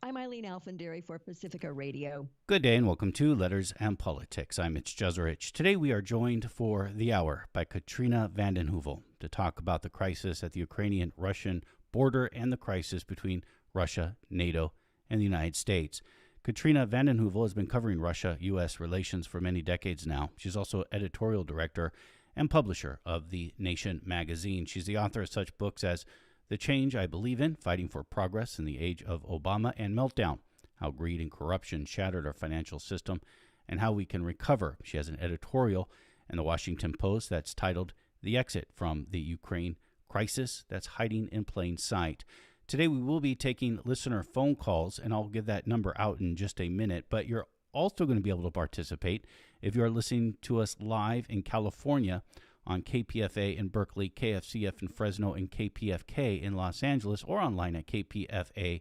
I'm Eileen Alfandary for Pacifica Radio. Good day and welcome to Letters and Politics. I'm Mitch Jeserich. Today we are joined for the hour by Katrina vanden Heuvel to talk about the crisis at the Ukrainian-Russian border and the crisis between Russia, NATO, and the United States. Katrina vanden Heuvel has been covering Russia-U.S. relations for many decades now. She's also editorial director and publisher of The Nation magazine. She's the author of such books as The Change I Believe in, Fighting for Progress in the Age of Obama, and Meltdown, How Greed and Corruption Shattered Our Financial System and How We Can Recover. She has an editorial in the Washington Post that's titled The Exit from the Ukraine Crisis That's Hiding in Plain Sight. Today we will be taking listener phone calls, and I'll give that number out in just a minute, but you're also going to be able to participate if you're listening to us live in California on KPFA in Berkeley, KFCF in Fresno, and KPFK in Los Angeles, or online at kpfa.org.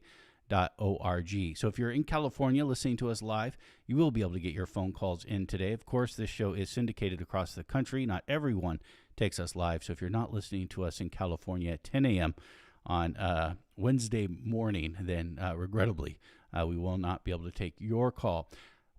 So if you're in California listening to us live, you will be able to get your phone calls in today. Of course, this show is syndicated across the country. Not everyone takes us live, so if you're not listening to us in California at 10 a.m. on Wednesday morning, then regrettably, we will not be able to take your call.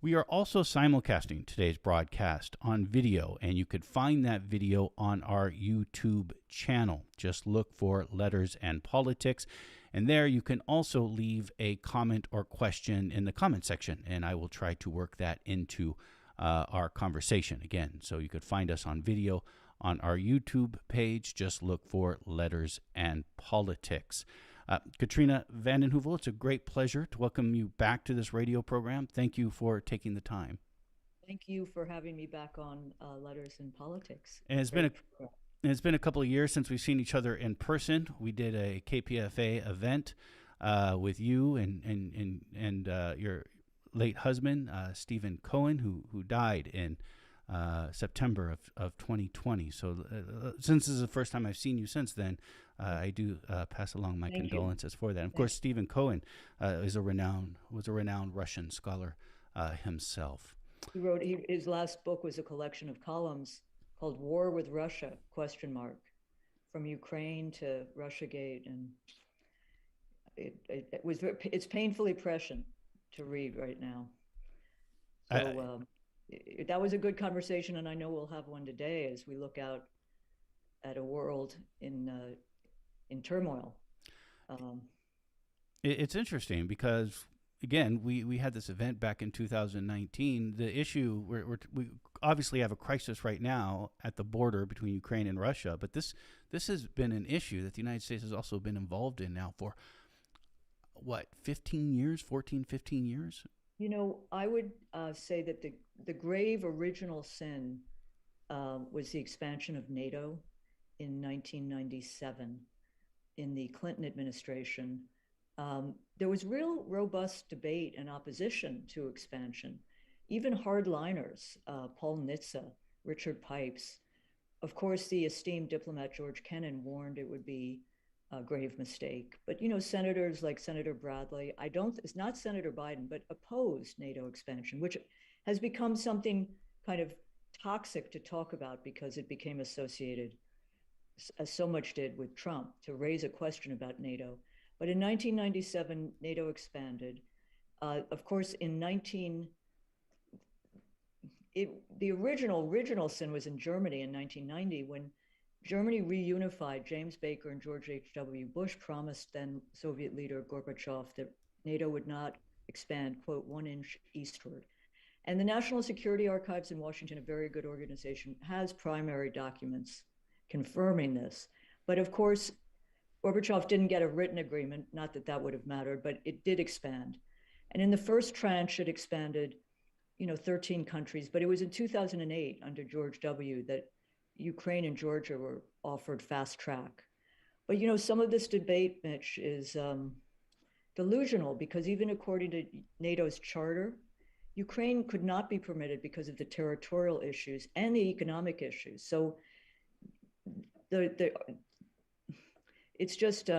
We are also simulcasting today's broadcast on video, and you could find that video on our YouTube channel. Just look for Letters and Politics, and there you can also leave a comment or question in the comment section, and I will try to work that into our conversation again. So you could find us on video on our YouTube page. Just look for Letters and Politics. Katrina vanden Heuvel, it's a great pleasure to welcome you back to this radio program. Thank you for taking the time. Thank you for having me back on Letters and Politics. And it's been a couple of years since we've seen each other in person. We did a KPFA event with you and your late husband, Stephen Cohen, who died in September of 2020. So since this is the first time I've seen you since then, I do pass along my condolences for that. And of course, Stephen Cohen was a renowned Russian scholar himself. He wrote his last book was a collection of columns called "War with Russia?" From Ukraine to Russiagate, and it's painfully prescient to read right now. So that was a good conversation, and I know we'll have one today as we look out at a world in turmoil. It's interesting because, again, we had this event back in 2019. The issue, we obviously have a crisis right now at the border between Ukraine and Russia, but this has been an issue that the United States has also been involved in now for, 15 years? You know, I would say that the grave original sin was the expansion of NATO in 1997 in the Clinton administration. There was real robust debate and opposition to expansion. Even hardliners, Paul Nitze, Richard Pipes. Of course, the esteemed diplomat George Kennan warned it would be a grave mistake. But, senators like Senator Bradley, it's not Senator Biden, but opposed NATO expansion, which has become something kind of toxic to talk about because it became associated, as so much did with Trump, to raise a question about NATO. But in 1997, NATO expanded. Of course, the original sin was in Germany in 1990 when Germany reunified. James Baker and George H.W. Bush promised then Soviet leader Gorbachev that NATO would not expand, quote, 1 inch eastward. And the National Security Archives in Washington, a very good organization, has primary documents confirming this. But of course, Gorbachev didn't get a written agreement, not that that would have mattered, but it did expand. And in the first tranche, it expanded, 13 countries, but it was in 2008 under George W. that Ukraine and Georgia were offered fast track. But, some of this debate, Mitch, is delusional because even according to NATO's charter, Ukraine could not be permitted because of the territorial issues and the economic issues. So it's just,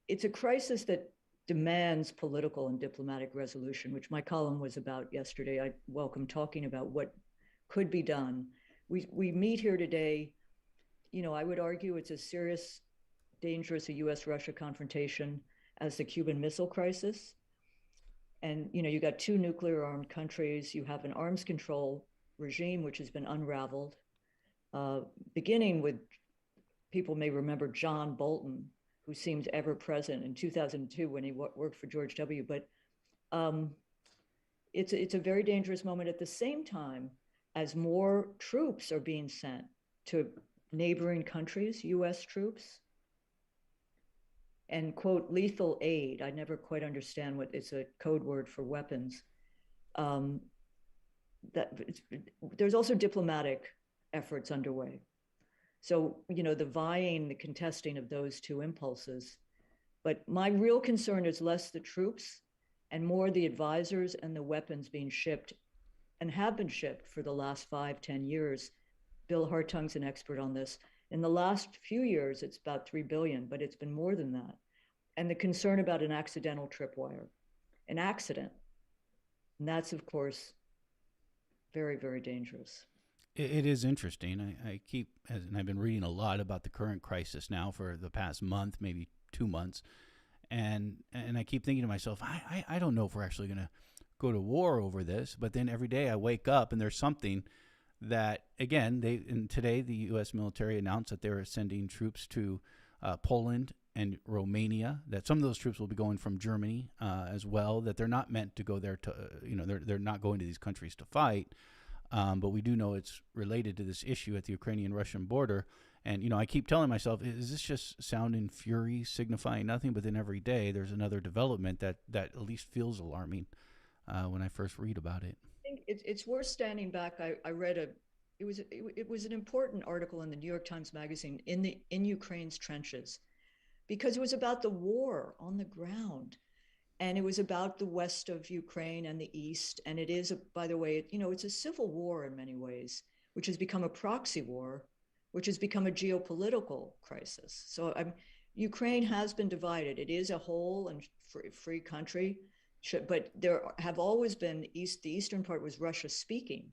it's a crisis that demands political and diplomatic resolution, which my column was about yesterday. I welcome talking about what could be done. We meet here today. I would argue it's as serious, dangerous a U.S.-Russia confrontation as the Cuban Missile Crisis. And, you got two nuclear armed countries. You have an arms control regime, which has been unraveled, beginning with, people may remember John Bolton, who seemed ever present in 2002 when he worked for George W. But it's a very dangerous moment at the same time as more troops are being sent to neighboring countries, US troops, and quote, lethal aid. I never quite understand what it's a code word for weapons. There's also diplomatic efforts underway. So, the contesting of those two impulses. But my real concern is less the troops and more the advisors and the weapons being shipped and have been shipped for the last 5-10 years. Bill Hartung's an expert on this. In the last few years, it's about 3 billion, but it's been more than that. And the concern about an accidental tripwire, an accident. And that's, of course, very, very dangerous. It is interesting. And I've been reading a lot about the current crisis now for the past month, maybe 2 months. And I keep thinking to myself, I don't know if we're actually going to go to war over this. But then every day I wake up and there's something that, again, today the U.S. military announced that they're sending troops to Poland and Romania, that some of those troops will be going from Germany as well, that they're not meant to go there to, they're not going to these countries to fight. But we do know it's related to this issue at the Ukrainian-Russian border. And, I keep telling myself, is this just sound and fury signifying nothing? But then every day there's another development that at least feels alarming when I first read about it. I think it's worth standing back. I read it was an important article in the New York Times Magazine in Ukraine's trenches, because it was about the war on the ground. And it was about the west of Ukraine and the east. And it is, by the way, it's a civil war in many ways, which has become a proxy war, which has become a geopolitical crisis. So Ukraine has been divided. It is a whole and free country, but there have always been, the eastern part was Russia speaking.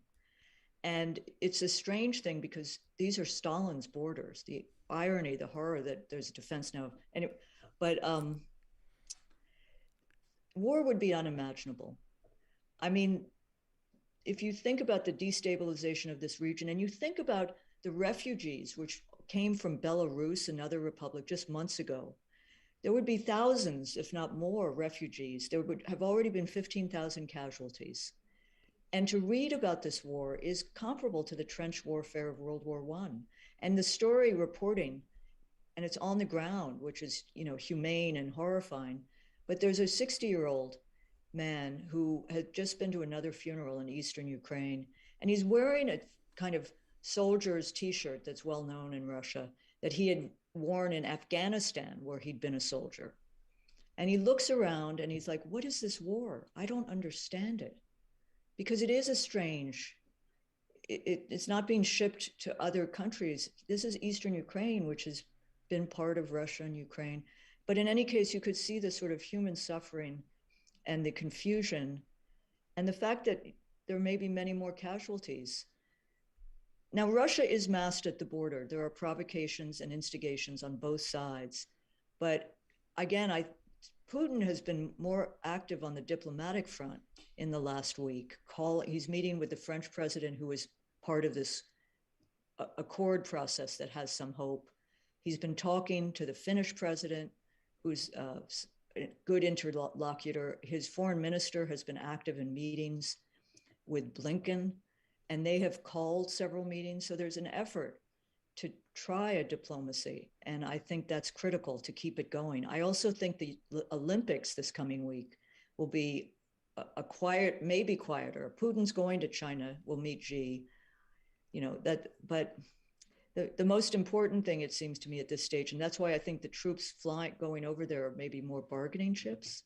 And it's a strange thing because these are Stalin's borders, the irony, the horror that there's defense now. War would be unimaginable. I mean, if you think about the destabilization of this region and you think about the refugees, which came from Belarus, another republic, just months ago, there would be thousands, if not more, refugees. There would have already been 15,000 casualties. And to read about this war is comparable to the trench warfare of World War I. And the story reporting, and it's on the ground, which is, humane and horrifying. But there's a 60-year-old man who had just been to another funeral in eastern Ukraine, and he's wearing a kind of soldier's T-shirt that's well known in Russia that he had worn in Afghanistan, where he'd been a soldier. And he looks around and he's like, what is this war? I don't understand it. Because it is a strange, it's not being shipped to other countries. This is eastern Ukraine, which has been part of Russia and Ukraine. But in any case, you could see the sort of human suffering and the confusion and the fact that there may be many more casualties. Now, Russia is massed at the border. There are provocations and instigations on both sides. But again, Putin has been more active on the diplomatic front in the last week. He's meeting with the French president, who is part of this accord process that has some hope. He's been talking to the Finnish president, who's a good interlocutor. His foreign minister has been active in meetings with Blinken, and they have called several meetings. So there's an effort to try a diplomacy. And I think that's critical to keep it going. I also think the Olympics this coming week will be maybe quieter. Putin's going to China, will meet Xi, but the most important thing, it seems to me at this stage, and that's why I think the troops going over there are maybe more bargaining chips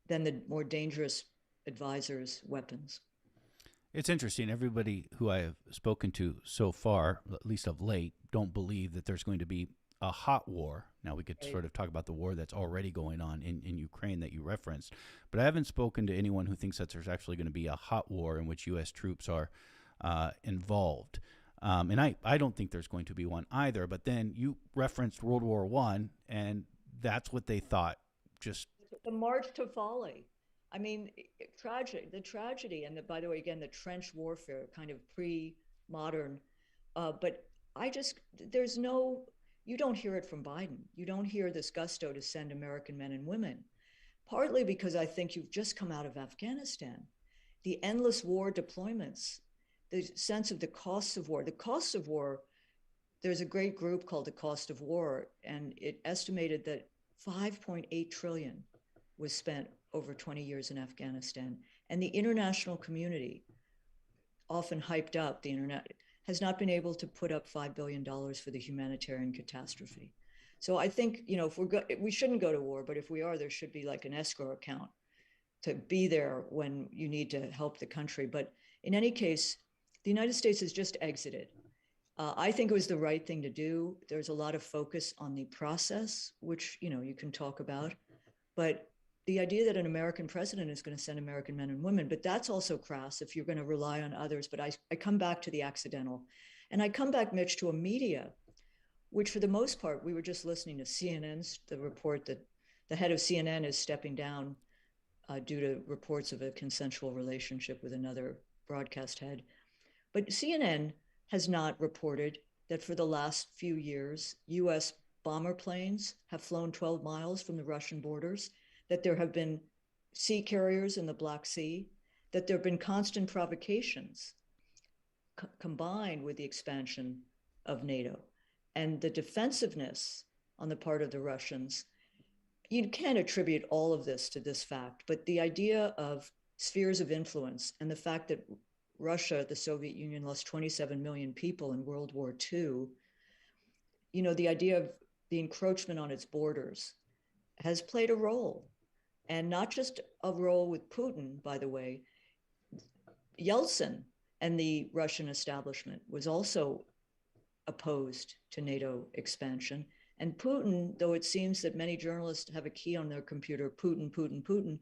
than the more dangerous advisors' weapons. It's interesting. Everybody who I have spoken to so far, at least of late, don't believe that there's going to be a hot war. Now, we could sort of talk about the war that's already going on in Ukraine that you referenced, but I haven't spoken to anyone who thinks that there's actually going to be a hot war in which U.S. troops are involved. And I don't think there's going to be one either. But then you referenced World War I, and that's what they thought just the march to folly. I mean, the tragedy, and by the way, again, the trench warfare, kind of pre-modern. But I just, there's no, you don't hear it from Biden. You don't hear this gusto to send American men and women, partly because I think you've just come out of Afghanistan. The endless war deployments, the sense of the costs of war. The costs of war, there's a great group called the Cost of War, and it estimated that 5.8 trillion was spent over 20 years in Afghanistan. And the international community, often hyped up, the internet, has not been able to put up $5 billion for the humanitarian catastrophe. So I think, if we shouldn't go to war, but if we are, there should be like an escrow account to be there when you need to help the country. But in any case, the United States has just exited. I think it was the right thing to do. There's a lot of focus on the process, which, you can talk about, but the idea that an American president is going to send American men and women, but that's also crass if you're going to rely on others. But I come back to the accidental, and I come back, Mitch, to a media, which for the most part, we were just listening to CNN's, the report that the head of CNN is stepping down due to reports of a consensual relationship with another broadcast head. But CNN has not reported that for the last few years, US bomber planes have flown 12 miles from the Russian borders, that there have been sea carriers in the Black Sea, that there have been constant provocations combined with the expansion of NATO and the defensiveness on the part of the Russians. You can't attribute all of this to this fact, but the idea of spheres of influence and the fact that Russia, the Soviet Union, lost 27 million people in World War II, the idea of the encroachment on its borders has played a role. And not just a role with Putin, by the way. Yeltsin and the Russian establishment was also opposed to NATO expansion. And Putin, though it seems that many journalists have a key on their computer, Putin,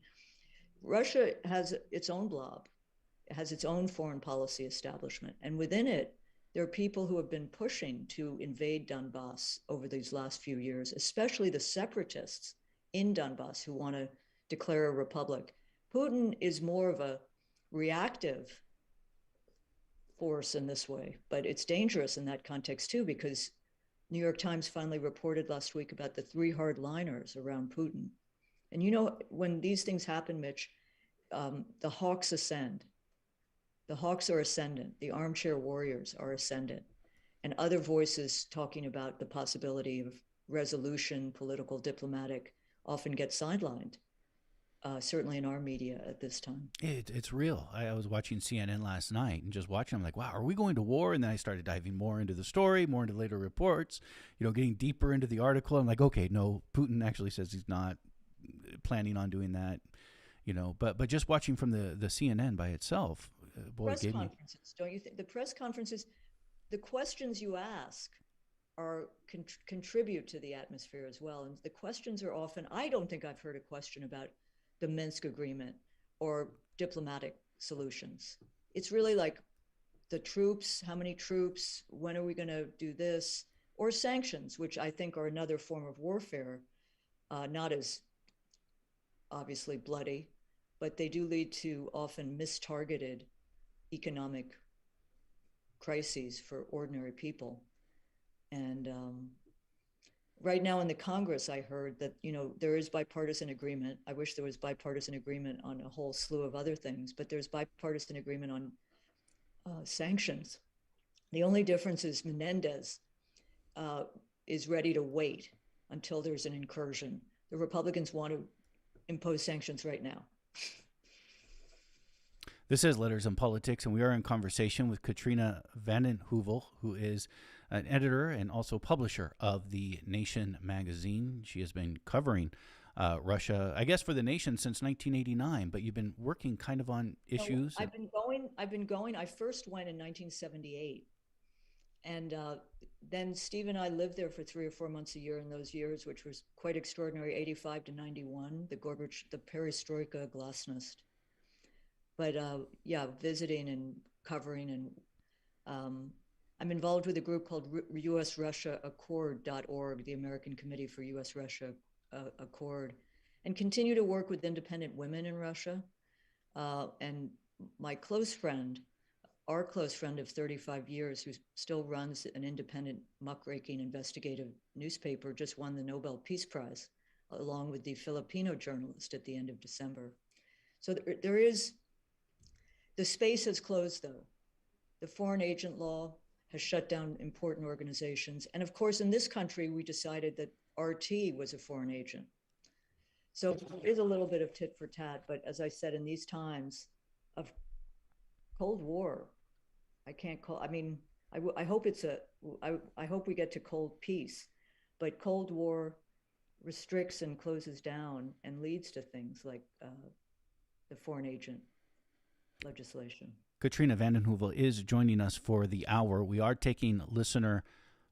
Russia has its own blob. It has its own foreign policy establishment. And within it, there are people who have been pushing to invade Donbass over these last few years, especially the separatists in Donbass who want to declare a republic. Putin is more of a reactive force in this way, but it's dangerous in that context too, because New York Times finally reported last week about the 3 hardliners around Putin. And when these things happen, Mitch, the hawks ascend. The hawks are ascendant. The armchair warriors are ascendant. And other voices talking about the possibility of resolution, political, diplomatic, often get sidelined. Certainly in our media at this time. It's real. I was watching CNN last night and just watching. I'm like, wow, are we going to war? And then I started diving more into the story, more into later reports, getting deeper into the article. I'm like, okay, no, Putin actually says he's not planning on doing that, but just watching from the CNN by itself. Press conferences, don't you think? The press conferences, the questions you ask contribute to the atmosphere as well. And the questions are often, I don't think I've heard a question about the Minsk agreement or diplomatic solutions. It's really like the troops, how many troops, when are we going to do this, or sanctions, which I think are another form of warfare, not as obviously bloody, but they do lead to often mistargeted economic crises for ordinary people. And right now in the Congress, I heard that, there is bipartisan agreement. I wish there was bipartisan agreement on a whole slew of other things, but there's bipartisan agreement on sanctions. The only difference is Menendez is ready to wait until there's an incursion. The Republicans want to impose sanctions right now. This is Letters on Politics, and we are in conversation with Katrina vanden Heuvel, who is an editor and also publisher of the Nation magazine. She has been covering Russia, I guess, for the Nation since 1989, but you've been working kind of on issues. I've been going. I first went in 1978. And then Steve and I lived there for 3 or 4 months a year in those years, which was quite extraordinary, 85 to 91, the perestroika glasnost. But visiting and covering, and I'm involved with a group called US RussiaChina.org, the American Committee for US Russia Accord. and continue to work with independent women in Russia. And my close friend, our close friend of 35 years, who still runs an independent muckraking investigative newspaper, just won the Nobel Peace Prize, along with the Filipino journalist at the end of December. So there is, the space has closed though. The foreign agent law has shut down important organizations. And of course, in this country, we decided that RT was a foreign agent. So it is a little bit of tit for tat, but as I said, in these times of Cold War, I can't call, I mean, I hope I hope we get to cold peace, but Cold War restricts and closes down and leads to things like the foreign agent legislation. Katrina vanden Heuvel is joining us for the hour. We are taking listener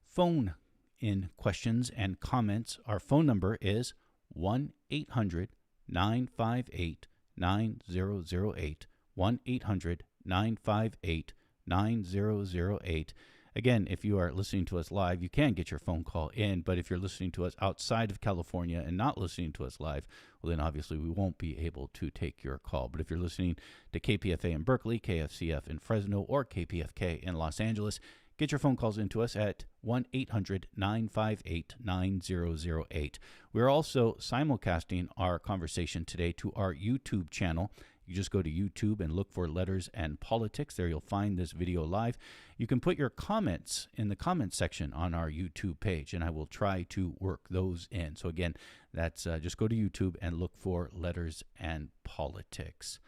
phone in questions and comments. Our phone number is 1-800-958-9008, 1-800-958-9008. Again, if you are listening to us live, you can get your phone call in, but if you're listening to us outside of California and not listening to us live, well, then obviously we won't be able to take your call. But if you're listening to KPFA in Berkeley, KFCF in Fresno, or KPFK in Los Angeles, get your phone calls into us at 1-800-958-9008. We're also simulcasting our conversation today to our YouTube channel. You just go to YouTube and look for Letters and Politics. There you'll find this video live. You can put your comments in the comment section on our YouTube page, and I will try to work those in. So again, that's just go to YouTube and look for Letters and Politics.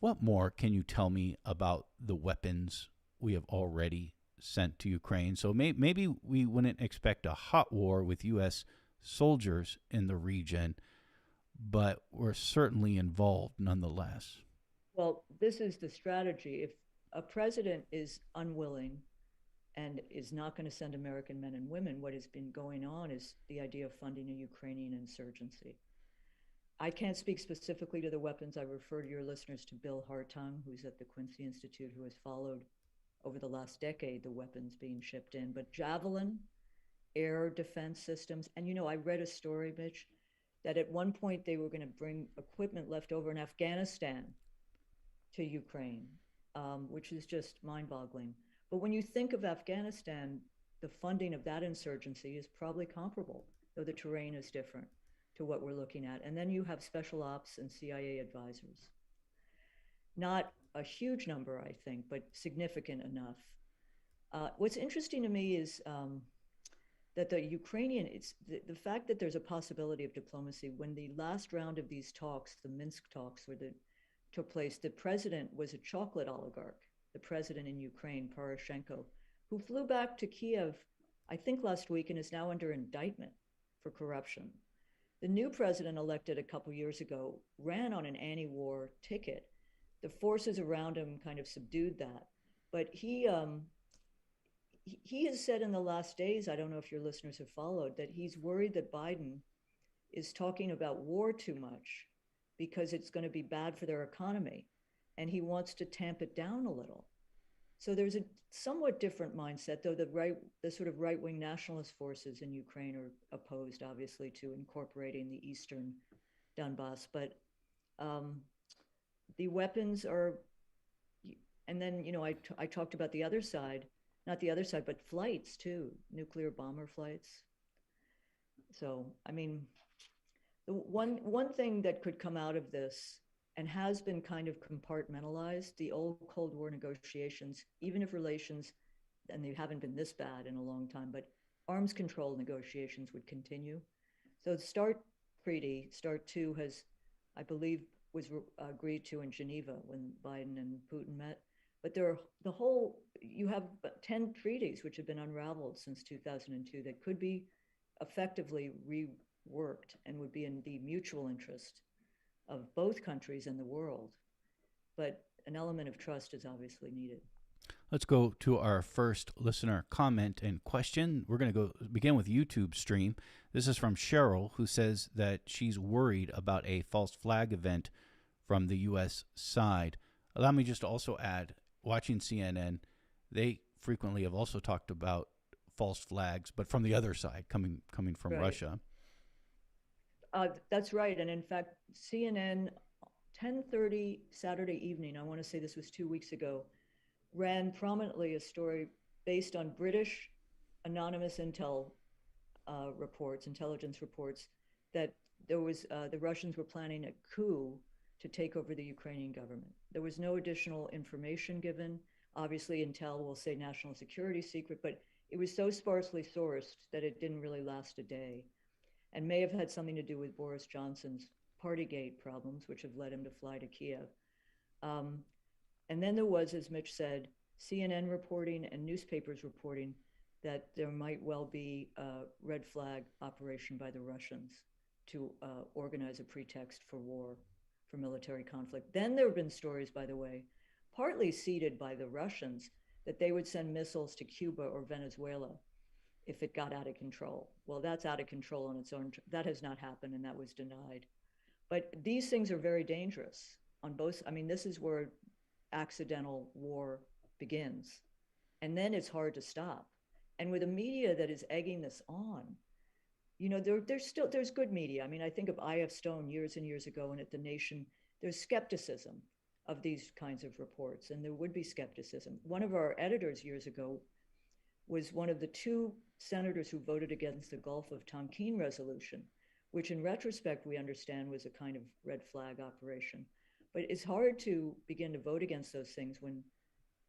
What more can you tell me about the weapons we have already sent to Ukraine? So maybe we wouldn't expect a hot war with U.S. soldiers in the region, but we're certainly involved nonetheless. Well, this is the strategy. If a president is unwilling and is not going to send American men and women, what has been going on is the idea of funding a Ukrainian insurgency. I can't speak specifically to the weapons. I refer to your listeners to Bill Hartung, who's at the Quincy Institute, who has followed over the last decade the weapons being shipped in. But Javelin, air defense systems, and I read a story, Mitch, that at one point they were going to bring equipment left over in Afghanistan to Ukraine, which is just mind-boggling. But when you think of Afghanistan, the funding of that insurgency is probably comparable, though the terrain is different to what we're looking at. And then you have special ops and CIA advisors. Not a huge number, I think, but significant enough. What's interesting to me is that the Ukrainian, it's the fact that there's a possibility of diplomacy. When the last round of these talks, the Minsk talks, took place, the president was a chocolate oligarch, the president in Ukraine, Poroshenko, who flew back to Kiev, I think last week, and is now under indictment for corruption. The new president elected a couple years ago ran on an anti-war ticket. The forces around him kind of subdued that, but he has said in the last days, I don't know if your listeners have followed, that he's worried that Biden is talking about war too much because it's going to be bad for their economy, and he wants to tamp it down a little. So there's a somewhat different mindset, though the sort of right-wing nationalist forces in Ukraine are opposed, obviously, to incorporating the eastern Donbass. But the weapons are, and then, I talked about the other side, not the other side, but flights too, nuclear bomber flights. So, I mean, the one thing that could come out of this, and has been kind of compartmentalized, the old Cold War negotiations, even if relations, and they haven't been this bad in a long time, but arms control negotiations would continue. So the START treaty, START 2 has, I believe, was agreed to in Geneva when Biden and Putin met. But you have 10 treaties which have been unraveled since 2002 that could be effectively reworked and would be in the mutual interest of both countries and the world. But an element of trust is obviously needed. Let's go to our first listener comment and question. We're going to begin with YouTube stream. This is from Cheryl, who says that she's worried about a false flag event from the U.S. side. Allow me just to also add, watching CNN, they frequently have also talked about false flags, but from the other side, coming from Right. Russia. That's right. And in fact, CNN, 10:30 Saturday evening, I want to say this was 2 weeks ago, ran prominently a story based on British anonymous intelligence reports, that the Russians were planning a coup to take over the Ukrainian government. There was no additional information given. Obviously, intel will say national security secret, but it was so sparsely sourced that it didn't really last a day, and may have had something to do with Boris Johnson's Partygate problems, which have led him to fly to Kiev. Um, and then there was, as Mitch said, CNN reporting and newspapers reporting that there might well be a red flag operation by the Russians to organize a pretext for war, for military conflict. Then there have been stories, by the way, partly seeded by the Russians, that they would send missiles to Cuba or Venezuela if it got out of control. Well, that's out of control on its own. That has not happened, and that was denied. But these things are very dangerous on both. I mean, this is where accidental war begins. And then it's hard to stop. And with a media that is egging this on, there's good media. I mean, I think of I.F. Stone years and years ago, and at The Nation, there's skepticism of these kinds of reports, and there would be skepticism. One of our editors years ago was one of the two senators who voted against the Gulf of Tonkin resolution, which in retrospect we understand was a kind of red flag operation. But it's hard to begin to vote against those things when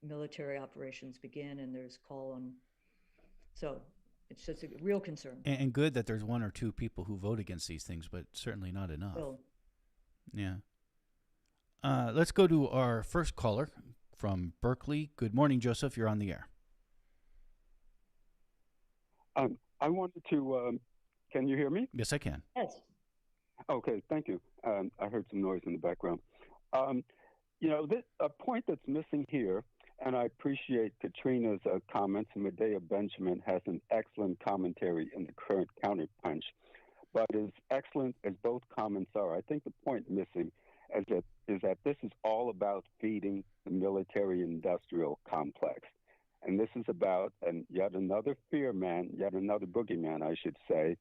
military operations begin and there's call on. So it's just a real concern. And good that there's one or two people who vote against these things, but certainly not enough. Well, yeah. Let's go to our first caller from Berkeley. Good morning, Joseph. You're on the air. I wanted to, can you hear me? Yes, I can. Yes. Okay, thank you. I heard some noise in the background. A point that's missing here, and I appreciate Katrina's comments, and Medea Benjamin has an excellent commentary in the current counterpunch. But as excellent as both comments are, I think the point missing is that this is all about feeding the military-industrial complex. And this is about yet another fear man, yet another boogeyman, I should say,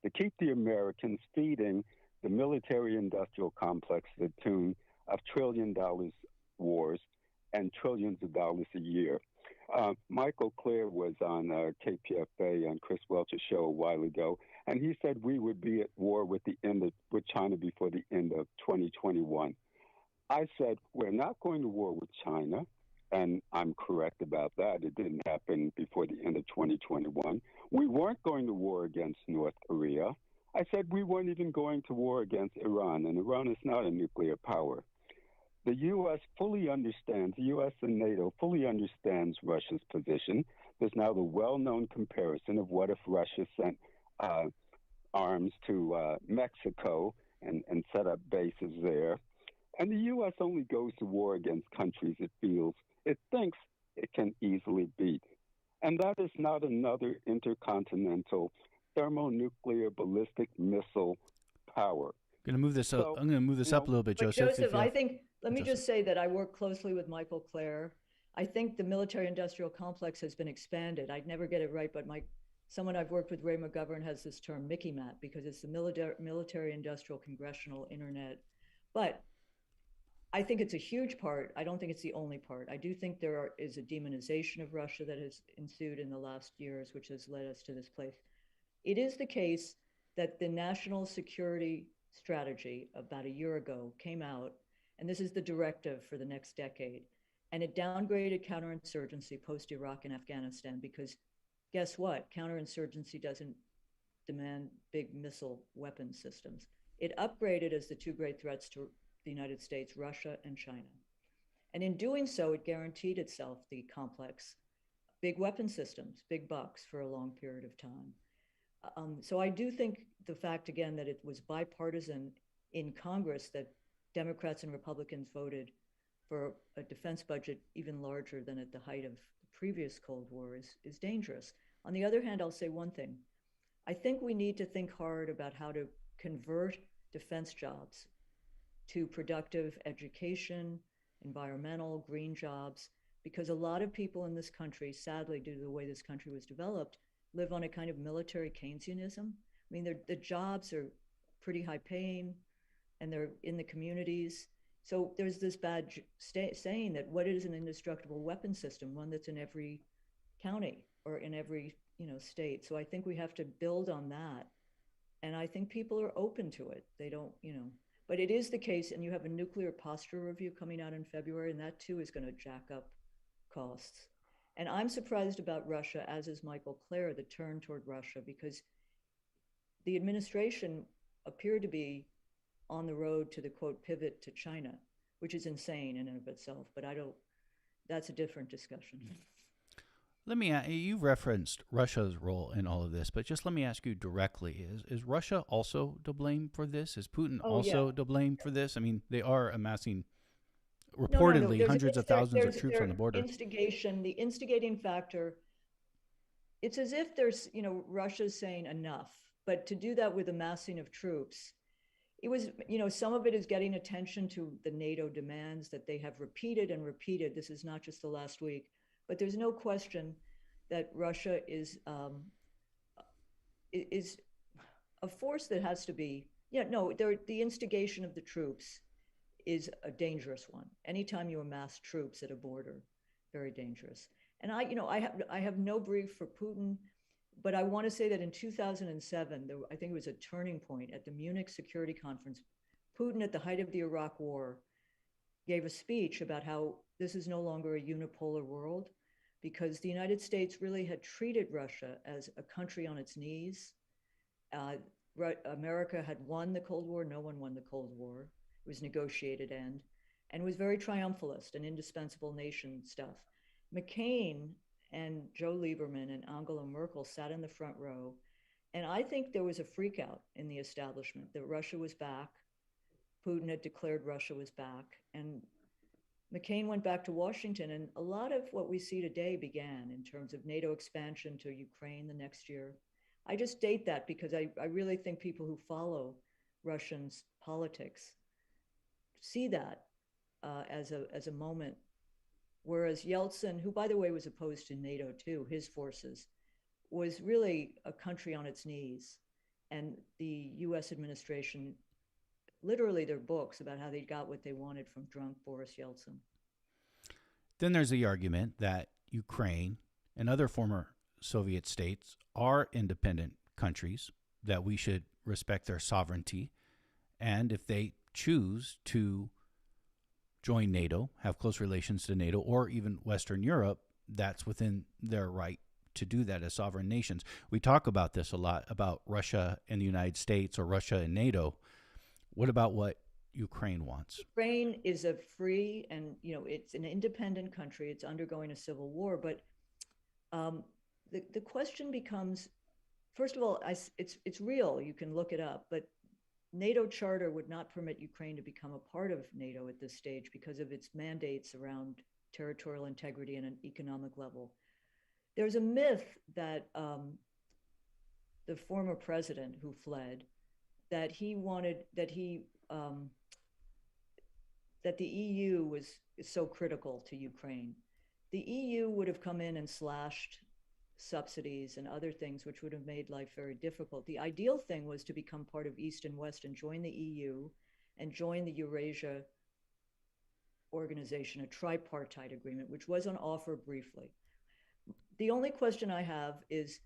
to keep the Americans feeding the military-industrial complex to the tune of $1 trillion wars and trillions of dollars a year. Michael Clare was on KPFA on Chris Welch's show a while ago, and he said we would be at war with China before the end of 2021. I said we're not going to war with China, and I'm correct about that. It didn't happen before the end of 2021. We weren't going to war against North Korea. I said we weren't even going to war against Iran, and Iran is not a nuclear power. The U.S. fully understands, the U.S. and NATO fully understands Russia's position. There's now the well-known comparison of what if Russia sent arms to Mexico and set up bases there. And the U.S. only goes to war against countries it thinks it can easily beat. And that is not another intercontinental thermonuclear ballistic missile power. I'm going to move this up. I'm going to move this up a little bit, Joseph. Joseph, I think, let me just say that I work closely with Michael Clare. I think the military-industrial complex has been expanded. I'd never get it right, but someone I've worked with, Ray McGovern, has this term Mickey Map, because it's the military-industrial congressional internet. But I think it's a huge part. I don't think it's the only part. I do think there is a demonization of Russia that has ensued in the last years, which has led us to this place. It is the case that the national security strategy about a year ago came out, and this is the directive for the next decade, and it downgraded counterinsurgency post-Iraq and Afghanistan, because guess what? Counterinsurgency doesn't demand big missile weapon systems. It upgraded as the two great threats to the United States, Russia and China. And in doing so, it guaranteed itself the complex, big weapon systems, big bucks for a long period of time. So I do think the fact, again, that it was bipartisan in Congress, that Democrats and Republicans voted for a defense budget even larger than at the height of the previous Cold War is dangerous. On the other hand, I'll say one thing. I think we need to think hard about how to convert defense jobs to productive education, environmental, green jobs, because a lot of people in this country, sadly, due to the way this country was developed, live on a kind of military Keynesianism. I mean, the jobs are pretty high paying and they're in the communities. So there's this bad saying that what is an indestructible weapon system? One that's in every county or in every state. So I think we have to build on that. And I think people are open to it. They don't, but it is the case. And you have a nuclear posture review coming out in February, and that too is going to jack up costs. And I'm surprised about Russia, as is Michael Clare, the turn toward Russia, because the administration appeared to be on the road to the quote pivot to China, which is insane in and of itself. But that's a different discussion. Let me ask, you referenced Russia's role in all of this, but just let me ask you directly, is Russia also to blame for this? Is Putin also to blame for this? I mean, they are amassing reportedly hundreds of thousands of troops on the border. The instigating factor, it's as if there's, Russia's saying enough, but to do that with amassing of troops, it was, some of it is getting attention to the NATO demands that they have repeated and repeated. This is not just the last week. But there's no question that Russia is a force that has to be, the instigation of the troops is a dangerous one. Anytime you amass troops at a border, very dangerous. And I have no brief for Putin, but I want to say that in 2007, I think it was a turning point at the Munich Security Conference. Putin, at the height of the Iraq War, gave a speech about how this is no longer a unipolar world, because the United States really had treated Russia as a country on its knees. America had won the Cold War. No one won the Cold War. It was negotiated end, and was very triumphalist and indispensable nation stuff. McCain and Joe Lieberman and Angela Merkel sat in the front row, and I think there was a freak out in the establishment that Russia was back. Putin had declared Russia was back, and McCain went back to Washington, and a lot of what we see today began in terms of NATO expansion to Ukraine the next year. I just date that because I really think people who follow Russian politics see that as a moment. Whereas Yeltsin, who by the way was opposed to NATO too, his forces, was really a country on its knees. And the US administration, literally their books about how they got what they wanted from drunk Boris Yeltsin. Then there's the argument that Ukraine and other former Soviet states are independent countries, that we should respect their sovereignty. And if they choose to join NATO, have close relations to NATO, or even Western Europe, that's within their right to do that as sovereign nations. We talk about this a lot, about Russia and the United States, or Russia and NATO. What about what Ukraine wants? Ukraine is a free and, it's an independent country. It's undergoing a civil war. But the question becomes, first of all, it's real. You can look it up. But NATO charter would not permit Ukraine to become a part of NATO at this stage because of its mandates around territorial integrity and an economic level. There's a myth that the former president who fled, that the EU is so critical to Ukraine. The EU would have come in and slashed subsidies and other things, which would have made life very difficult. The ideal thing was to become part of East and West and join the EU and join the Eurasia organization, a tripartite agreement, which was on offer briefly. The only question I have is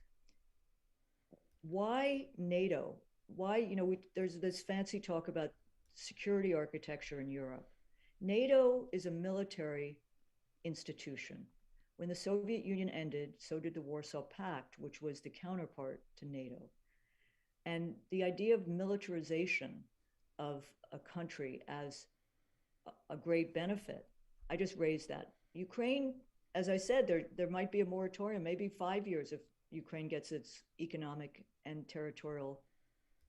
why NATO? Why, there's this fancy talk about security architecture in Europe. NATO is a military institution. When the Soviet Union ended, so did the Warsaw Pact, which was the counterpart to NATO. And the idea of militarization of a country as a great benefit, I just raised that. Ukraine, as I said, there might be a moratorium, maybe 5 years if Ukraine gets its economic and territorial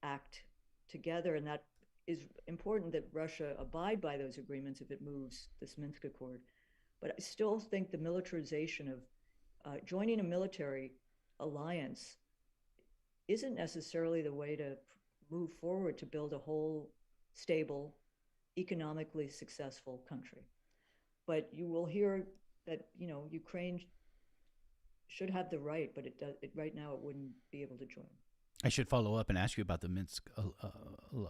act together. And that is important that Russia abide by those agreements if it moves this Minsk Accord. But I still think the militarization of joining a military alliance isn't necessarily the way to move forward to build a whole stable, economically successful country. But you will hear that, Ukraine should have the right, but right now it wouldn't be able to join. I should follow up and ask you about the Minsk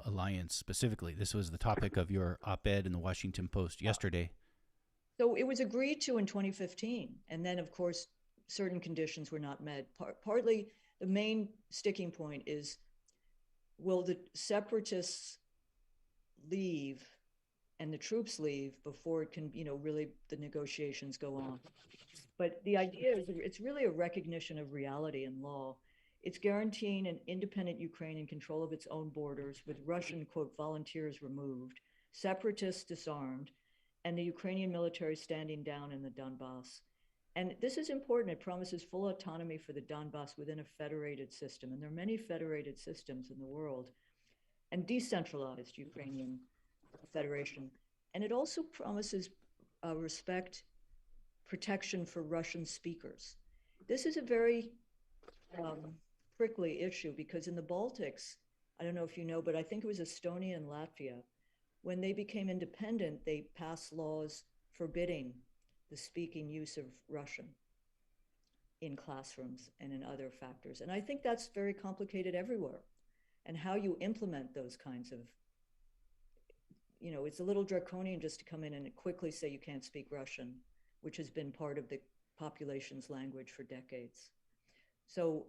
alliance specifically. This was the topic of your op-ed in the Washington Post yesterday. So it was agreed to in 2015. And then, of course, certain conditions were not met. Partly, the main sticking point is, will the separatists leave and the troops leave before it can, really the negotiations go on? But the idea is it's really a recognition of reality and law. It's guaranteeing an independent Ukraine in control of its own borders with Russian, quote, volunteers removed, separatists disarmed, and the Ukrainian military standing down in the Donbass. And this is important. It promises full autonomy for the Donbass within a federated system. And there are many federated systems in the world, and decentralized Ukrainian federation. And it also promises respect, protection for Russian speakers. This is a very prickly issue because in the Baltics, I don't know if you know, but I think it was Estonia and Latvia, when they became independent, they passed laws forbidding the speaking use of Russian in classrooms and in other factors. And I think that's very complicated everywhere. And how you implement those kinds of, it's a little draconian just to come in and quickly say you can't speak Russian, which has been part of the population's language for decades. So,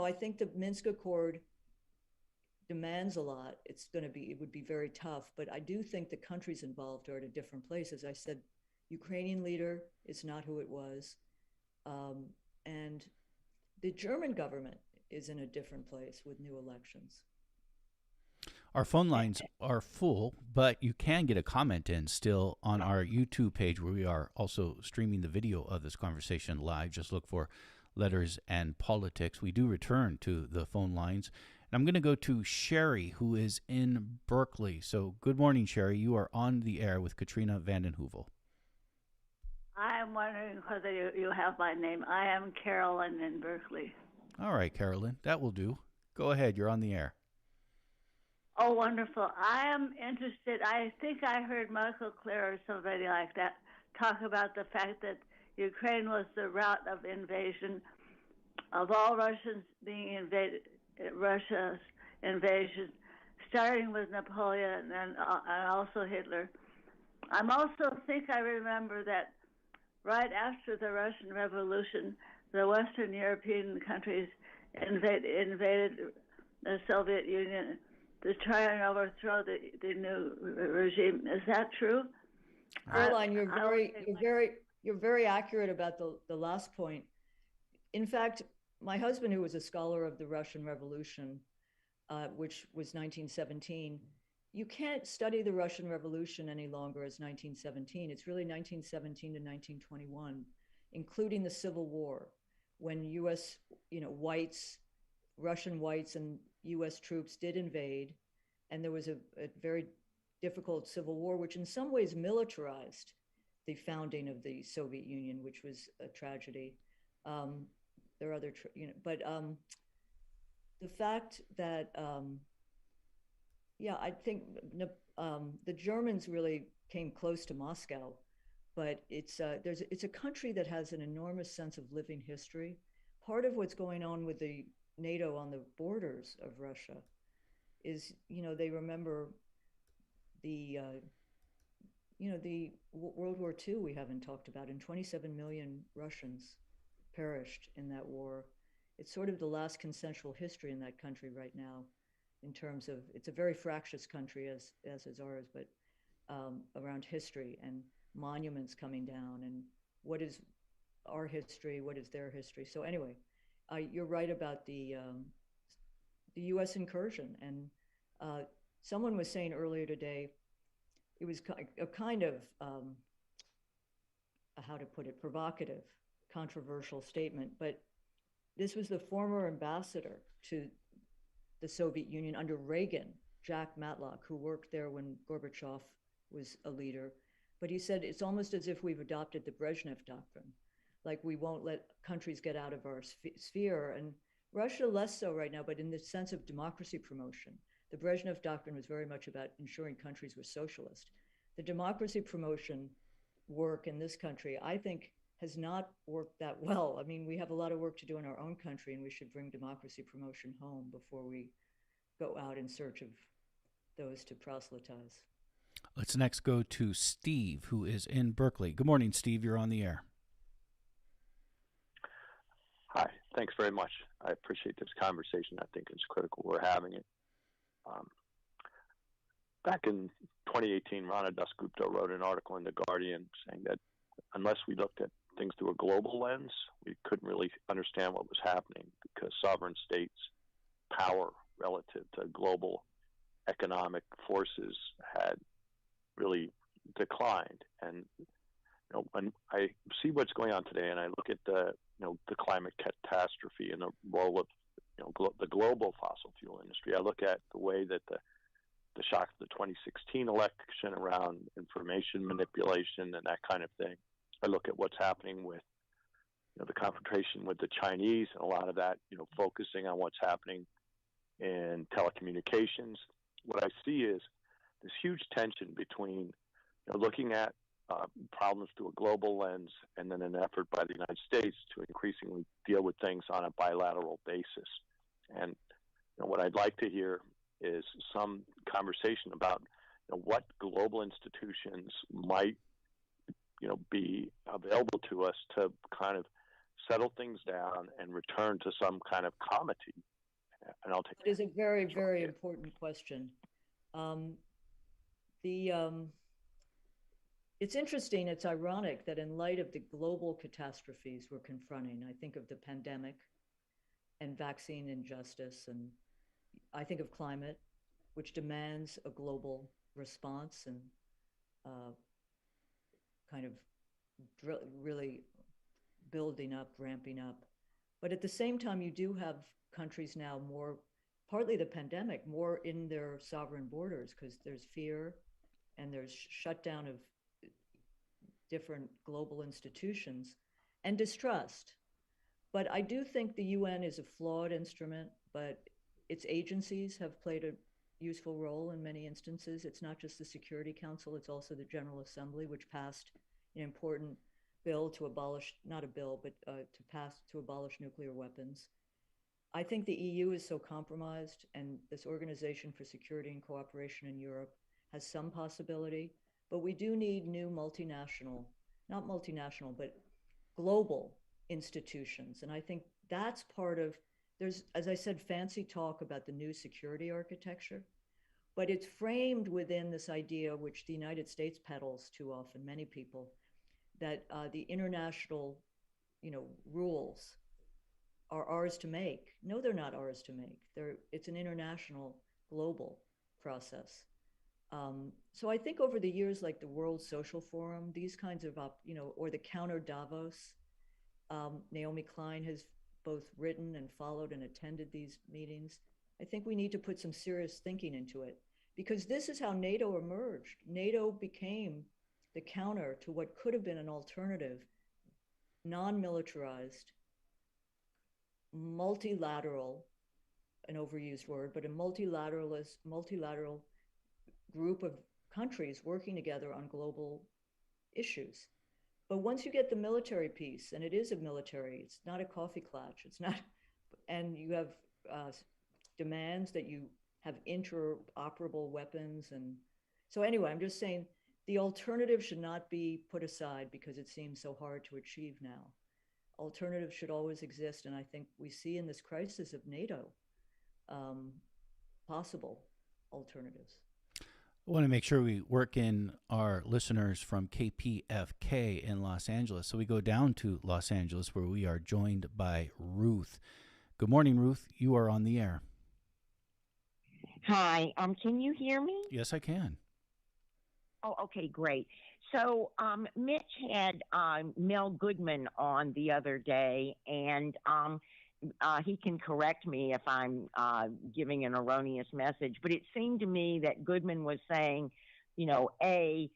I think the Minsk Accord demands a lot. It would be very tough, but I do think the countries involved are at a different place. As I said, Ukrainian leader is not who it was. And the German government is in a different place with new elections. Our phone lines are full, but you can get a comment in still on our YouTube page where we are also streaming the video of this conversation live. Just look for Letters and Politics. We do return to the phone lines. And I'm going to go to Sherry, who is in Berkeley. So good morning, Sherry. You are on the air with Katrina vanden Heuvel. I'm wondering whether you have my name. I am Carolyn in Berkeley. All right, Carolyn, that will do. Go ahead. You're on the air. Oh, wonderful. I am interested. I think I heard Michael Clare or somebody like that talk about the fact that Ukraine was the route of invasion of all Russians being invaded, Russia's invasion, starting with Napoleon and also Hitler. I also think I remember that right after the Russian Revolution, the Western European countries invaded the Soviet Union to try and overthrow the new regime. Is that true? Caroline, you're very accurate about the last point. In fact, my husband, who was a scholar of the Russian Revolution, which was 1917, you can't study the Russian Revolution any longer as 1917. It's really 1917 to 1921, including the Civil War, when U.S. Russian whites and U.S. troops did invade, and there was a very difficult civil war, which in some ways militarized the founding of the Soviet Union, which was a tragedy. There are other, but the fact that, I think the Germans really came close to Moscow, but it's a country that has an enormous sense of living history. Part of what's going on with the NATO on the borders of Russia is, they remember the World War II we haven't talked about, and 27 million Russians perished in that war. It's sort of the last consensual history in that country right now, in terms of, it's a very fractious country as is ours, but around history and monuments coming down and what is our history, what is their history. So anyway, you're right about the U.S. incursion. And someone was saying earlier today, it was a kind of, how to put it, provocative, controversial statement, but this was the former ambassador to the Soviet Union under Reagan, Jack Matlock, who worked there when Gorbachev was a leader. But he said, it's almost as if we've adopted the Brezhnev doctrine, like we won't let countries get out of our sphere. And Russia less so right now, but in the sense of democracy promotion, the Brezhnev doctrine was very much about ensuring countries were socialist. The democracy promotion work in this country, I think, has not worked that well. I mean, we have a lot of work to do in our own country, and we should bring democracy promotion home before we go out in search of those to proselytize. Let's next go to Steve, who is in Berkeley. Good morning, Steve. You're on the air. Hi. Thanks very much. I appreciate this conversation. I think it's critical we're having it. Back in 2018, Rana Dasgupta wrote an article in The Guardian saying that unless we looked at things through a global lens, we couldn't really understand what was happening because sovereign states' power relative to global economic forces had really declined. And when I see what's going on today, and I look at the climate catastrophe and the role of the global fossil fuel industry, I look at the way that the shock of the 2016 election around information manipulation and that kind of thing. I look at what's happening with the confrontation with the Chinese, and a lot of that focusing on what's happening in telecommunications. What I see is this huge tension between looking at problems through a global lens and then an effort by the United States to increasingly deal with things on a bilateral basis. And what I'd like to hear is some conversation about what global institutions might be available to us to kind of settle things down and return to some kind of comity. And I'll take it. It is a very, very important question. It's interesting, it's ironic that in light of the global catastrophes we're confronting, I think of the pandemic and vaccine injustice, and I think of climate, which demands a global response and kind of really building up, ramping up. But at the same time, you do have countries now more, partly the pandemic, more in their sovereign borders because there's fear and there's shutdown of different global institutions and distrust. But I do think the UN is a flawed instrument, but its agencies have played a useful role in many instances. It's not just the Security Council, it's also the General Assembly, which passed an important bill to abolish, not a bill, but to abolish nuclear weapons. I think the EU is so compromised, and this Organization for Security and Cooperation in Europe has some possibility, but we do need new not multinational, but global institutions. And I think that's part of, there's, as I said, fancy talk about the new security architecture, but it's framed within this idea, which the United States peddles too often, many people, that the international, rules are ours to make. No, they're not ours to make. It's an international, global process. So I think over the years, like the World Social Forum, these kinds of, or the Counter Davos, Naomi Klein has both written and followed and attended these meetings. I think we need to put some serious thinking into it, because this is how NATO emerged. NATO became the counter to what could have been an alternative, non-militarized, multilateral, an overused word, but a multilateral group of countries working together on global issues. But once you get the military piece, and it is a military, it's not a coffee clutch, it's not, and you have demands that you have interoperable weapons. And so anyway, I'm just saying the alternative should not be put aside because it seems so hard to achieve now. Alternatives should always exist. And I think we see in this crisis of NATO possible alternatives. I want to make sure we work in our listeners from KPFK in Los Angeles. So we go down to Los Angeles, where we are joined by Ruth. Good morning, Ruth. You are on the air. Hi. Can you hear me? Yes, I can. Oh, okay, great. So Mitch had Mel Goodman on the other day, and he can correct me if I'm giving an erroneous message, but it seemed to me that Goodman was saying, Ukraine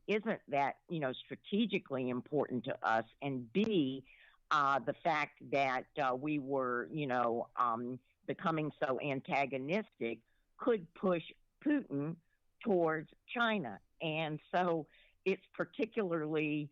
isn't that, strategically important to us, and B, the fact that we were, becoming so antagonistic could push Putin towards China. And so it's particularly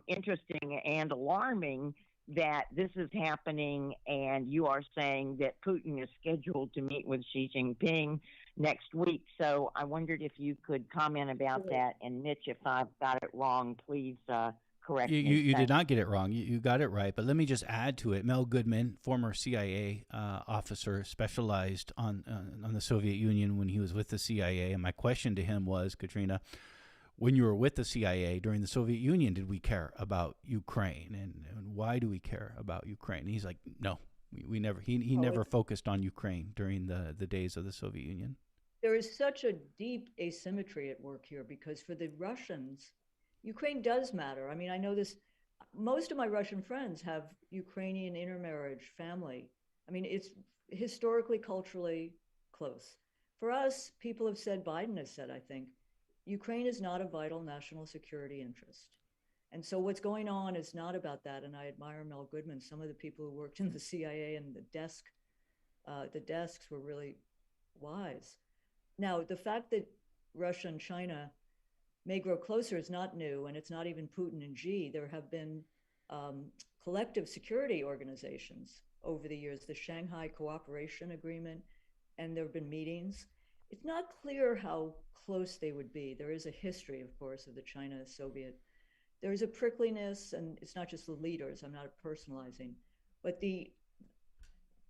interesting and alarming that this is happening, and you are saying that Putin is scheduled to meet with Xi Jinping next week. So I wondered if you could comment about that. And Mitch, if I've got it wrong, please correct me. You did not get it wrong. You got it right. But let me just add to it. Mel Goodman, former CIA officer, specialized on the Soviet Union when he was with the CIA. And my question to him was, Katrina, when you were with the CIA during the Soviet Union, did we care about Ukraine? And why do we care about Ukraine? And he's like, no, we never. He never focused on Ukraine during the days of the Soviet Union. There is such a deep asymmetry at work here, because for the Russians, Ukraine does matter. I mean, I know this. Most of my Russian friends have Ukrainian intermarriage family. I mean, it's historically, culturally close. For us, people have said, Biden has said, I think, Ukraine is not a vital national security interest. And so what's going on is not about that. And I admire Mel Goodman. Some of the people who worked in the CIA and the desks were really wise. Now, the fact that Russia and China may grow closer is not new, and it's not even Putin and Xi. There have been collective security organizations over the years, the Shanghai Cooperation Agreement, and there have been meetings. It's not clear how close they would be. There is a history, of course, of the China-Soviet. There is a prickliness, and it's not just the leaders. I'm not personalizing, but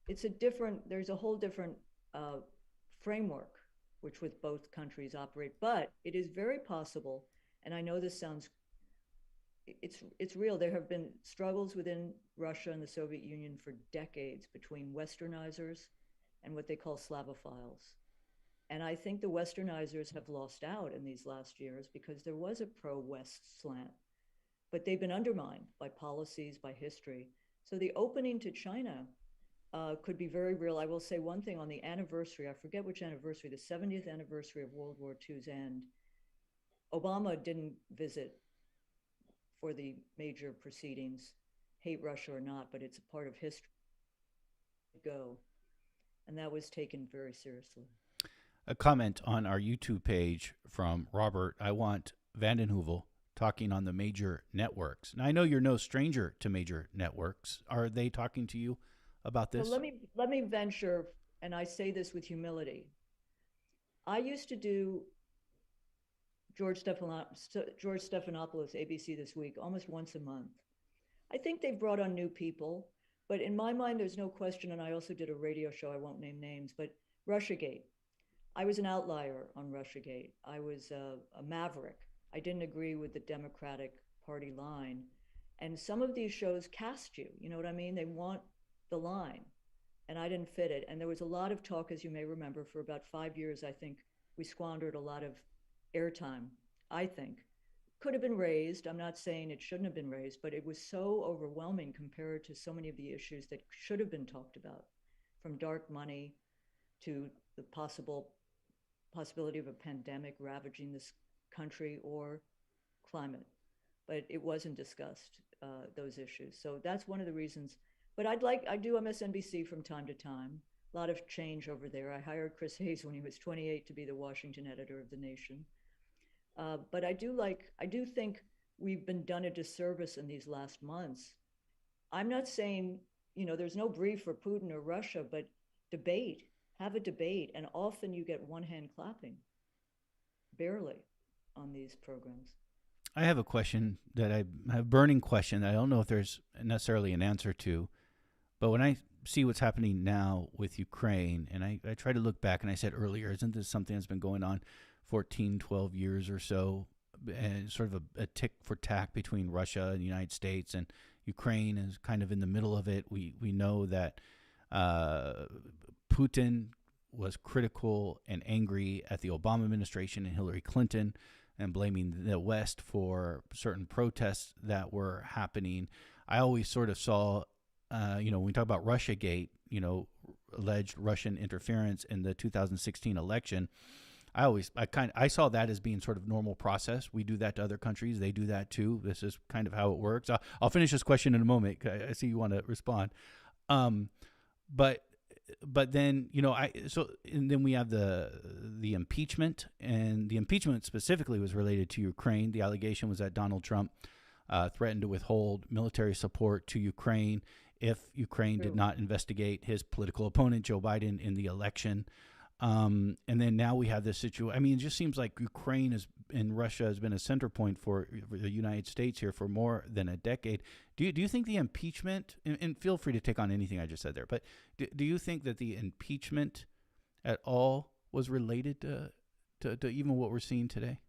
there's a whole different framework which with both countries operate. But it is very possible, and I know this sounds, it's real. There have been struggles within Russia and the Soviet Union for decades between Westernizers and what they call Slavophiles. And I think the Westernizers have lost out in these last years because there was a pro-West slant, but they've been undermined by policies, by history. So the opening to China could be very real. I will say one thing on the anniversary, I forget which anniversary, the 70th anniversary of World War II's end. Obama didn't visit for the major proceedings, hate Russia or not, but it's a part of history. Go. And that was taken very seriously. A comment on our YouTube page from Robert. I want VandenHeuvel talking on the major networks. Now, I know you're no stranger to major networks. Are they talking to you about this? Well, let me venture, and I say this with humility. I used to do George Stephanopoulos, ABC This Week, almost once a month. I think they've brought on new people, but in my mind, there's no question, and I also did a radio show, I won't name names, but Russiagate. I was an outlier on Russiagate. I was a maverick. I didn't agree with the Democratic Party line. And some of these shows cast you, you know what I mean? They want the line, and I didn't fit it. And there was a lot of talk, as you may remember, for about 5 years. I think we squandered a lot of airtime. I think could have been raised. I'm not saying it shouldn't have been raised, but it was so overwhelming compared to so many of the issues that should have been talked about, from dark money to the possibility of a pandemic ravaging this country or climate. But it wasn't discussed, those issues. So that's one of the reasons. But I do MSNBC from time to time. A lot of change over there. I hired Chris Hayes when he was 28 to be the Washington editor of The Nation. But I do think we've been done a disservice in these last months. I'm not saying, there's no brief for Putin or Russia, but have a debate. And often you get one hand clapping, barely, on these programs. I have a question that I have a burning question that I don't know if there's necessarily an answer to, but when I see what's happening now with Ukraine, and I try to look back, and I said earlier, isn't this something that's been going on 14, 12 years or so, and sort of a tick for tack between Russia and the United States, and Ukraine is kind of in the middle of it. We know that Putin was critical and angry at the Obama administration and Hillary Clinton, and blaming the West for certain protests that were happening. I always sort of saw, when we talk about Russiagate, alleged Russian interference in the 2016 election, I saw that as being sort of normal process. We do that to other countries. They do that too. This is kind of how it works. I'll finish this question in a moment. I see you want to respond. But then, and then we have the impeachment, and the impeachment specifically was related to Ukraine. The allegation was that Donald Trump threatened to withhold military support to Ukraine if Ukraine did not investigate his political opponent, Joe Biden, in the election. And then now we have this situation. I mean, it just seems like Ukraine and Russia has been a center point for the United States here for more than a decade. Do you think the impeachment, and feel free to take on anything I just said there, but do you think that the impeachment at all was related to even what we're seeing today?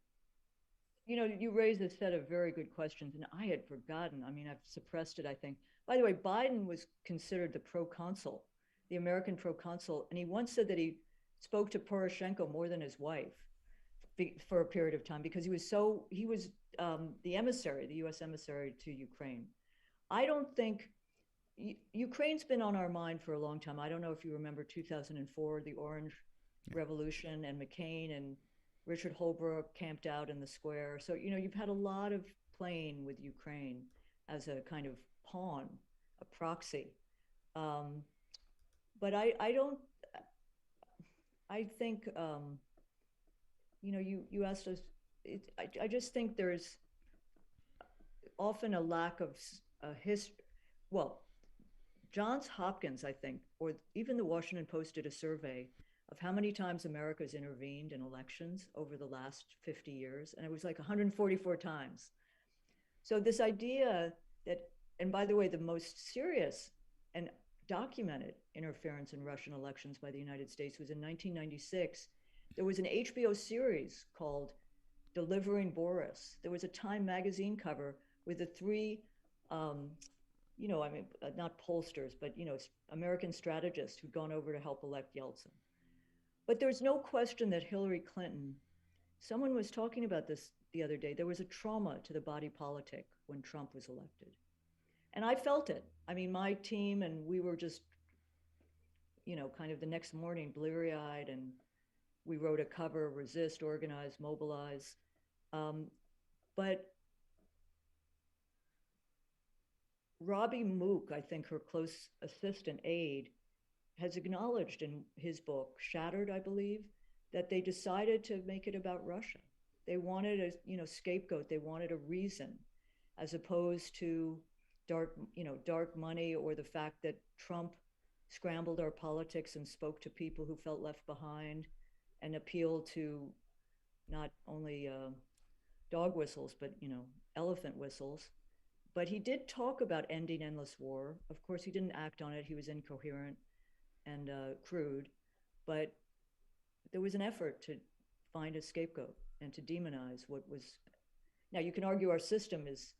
You know, you raised a set of very good questions, and I had forgotten. I mean, I've suppressed it, I think. By the way, Biden was considered the proconsul, the American proconsul, and he once said that he spoke to Poroshenko more than his wife for a period of time because he was the emissary, the U.S. emissary to Ukraine. I don't think Ukraine's been on our mind for a long time. I don't know if you remember 2004, the Orange Revolution, and McCain and Richard Holbrooke camped out in the square. So, you know, you've had a lot of playing with Ukraine as a kind of pawn, a proxy. But I think, you know, you asked us, I just think there's often a lack of history. Well, Johns Hopkins, I think, or even the Washington Post did a survey of how many times America's intervened in elections over the last 50 years. And it was like 144 times. So this idea that, and by the way, the most serious and documented interference in Russian elections by the United States was in 1996. There was an HBO series called Delivering Boris. There was a Time magazine cover with the three, you know, I mean, not pollsters, but, you know, American strategists who'd gone over to help elect Yeltsin. But there's no question that Hillary Clinton, someone was talking about this the other day, there was a trauma to the body politic when Trump was elected. And I felt it. I mean, my team and we were just, you know, kind of the next morning bleary-eyed, and we wrote a cover, resist, organize, mobilize. But Robbie Mook, I think her close assistant aide, has acknowledged in his book, Shattered, I believe, that they decided to make it about Russia. They wanted a, you know, scapegoat. They wanted a reason, as opposed to dark money, or the fact that Trump scrambled our politics and spoke to people who felt left behind and appealed to not only dog whistles, but, you know, elephant whistles. But he did talk about ending endless war. Of course, he didn't act on it. He was incoherent and crude, but there was an effort to find a scapegoat and to demonize what was. Now, you can argue our system is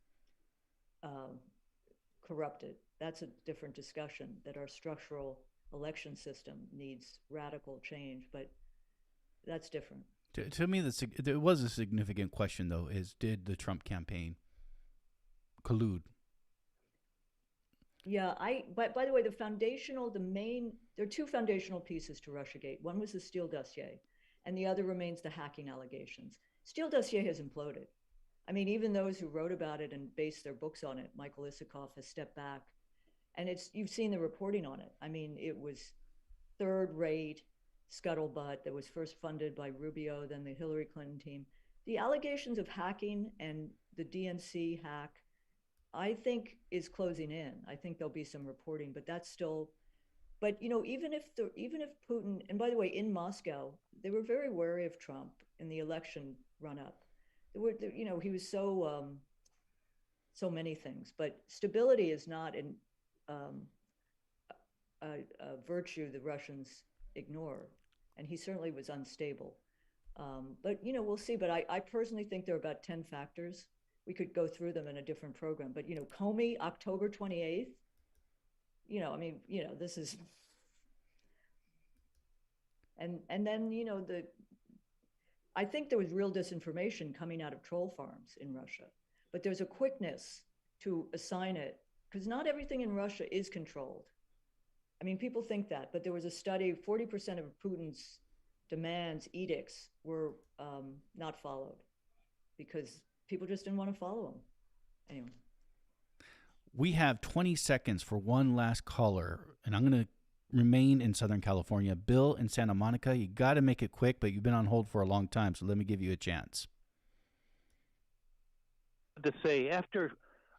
corrupted. That's a different discussion, that our structural election system needs radical change, but that's different. To me, there was a significant question, though, is did the Trump campaign collude? Yeah, but by the way, there are two foundational pieces to Russiagate. One was the Steele dossier, and the other remains the hacking allegations. Steele dossier has imploded. I mean, even those who wrote about it and based their books on it, Michael Isikoff has stepped back, and you've seen the reporting on it. I mean, it was third-rate scuttlebutt that was first funded by Rubio, then the Hillary Clinton team. The allegations of hacking and the DNC hack, I think, is closing in. I think there'll be some reporting, but that's still. But, you know, even if Putin, and by the way, in Moscow, they were very wary of Trump in the election run-up. You know, he was so many things, but stability is not a virtue the Russians ignore, and he certainly was unstable. But, you know, we'll see. But I personally think there are about 10 factors. We could go through them in a different program. But, you know, Comey, October 28th, you know, I mean, you know, this is, and then, you know, I think there was real disinformation coming out of troll farms in Russia, but there's a quickness to assign it, because not everything in Russia is controlled. I mean, people think that, but there was a study, 40% of Putin's demands, edicts, were not followed because people just didn't want to follow them. Anyway. We have 20 seconds for one last caller, and I'm going to remain in Southern California. Bill in Santa Monica, you got to make it quick, but you've been on hold for a long time, so let me give you a chance. To say, after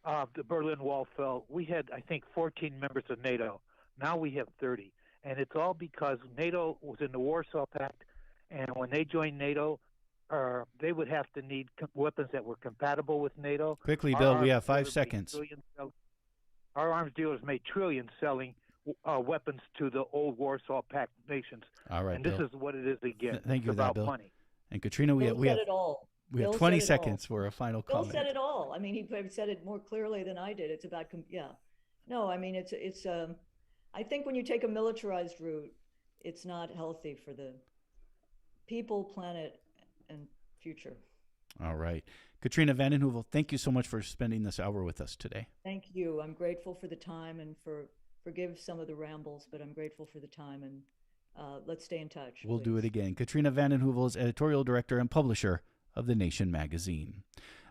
the Berlin Wall fell, we had, I think, 14 members of NATO. Now we have 30. And it's all because NATO was in the Warsaw Pact, and when they joined NATO, they would have to need weapons that were compatible with NATO. Quickly, Bill, we have 5 seconds. Our arms dealers made trillions selling weapons to the old Warsaw Pact nations. All right, and Bill. This is what it is again. Thank you for it's that, about Bill. money. And Katrina, we have 20 seconds for a final Bill comment. said it all. I mean, he probably said it more clearly than I did. It's about, No, I mean, it's. I think when you take a militarized route, it's not healthy for the people, planet, and future. All right. Katrina vanden Heuvel, thank you so much for spending this hour with us today. Thank you. I'm grateful for the time and forgive some of the rambles, but I'm grateful for the time, and let's stay in touch. We'll please. do it again. Katrina vanden Heuvel is editorial director and publisher of The Nation magazine.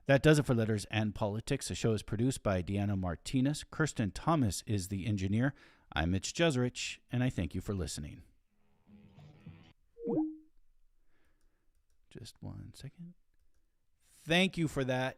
That does it for Letters and Politics. The show is produced by Deanna Martinez. Kirsten Thomas is the engineer. I'm Mitch Jeserich, and I thank you for listening. Just 1 second. Thank you for that.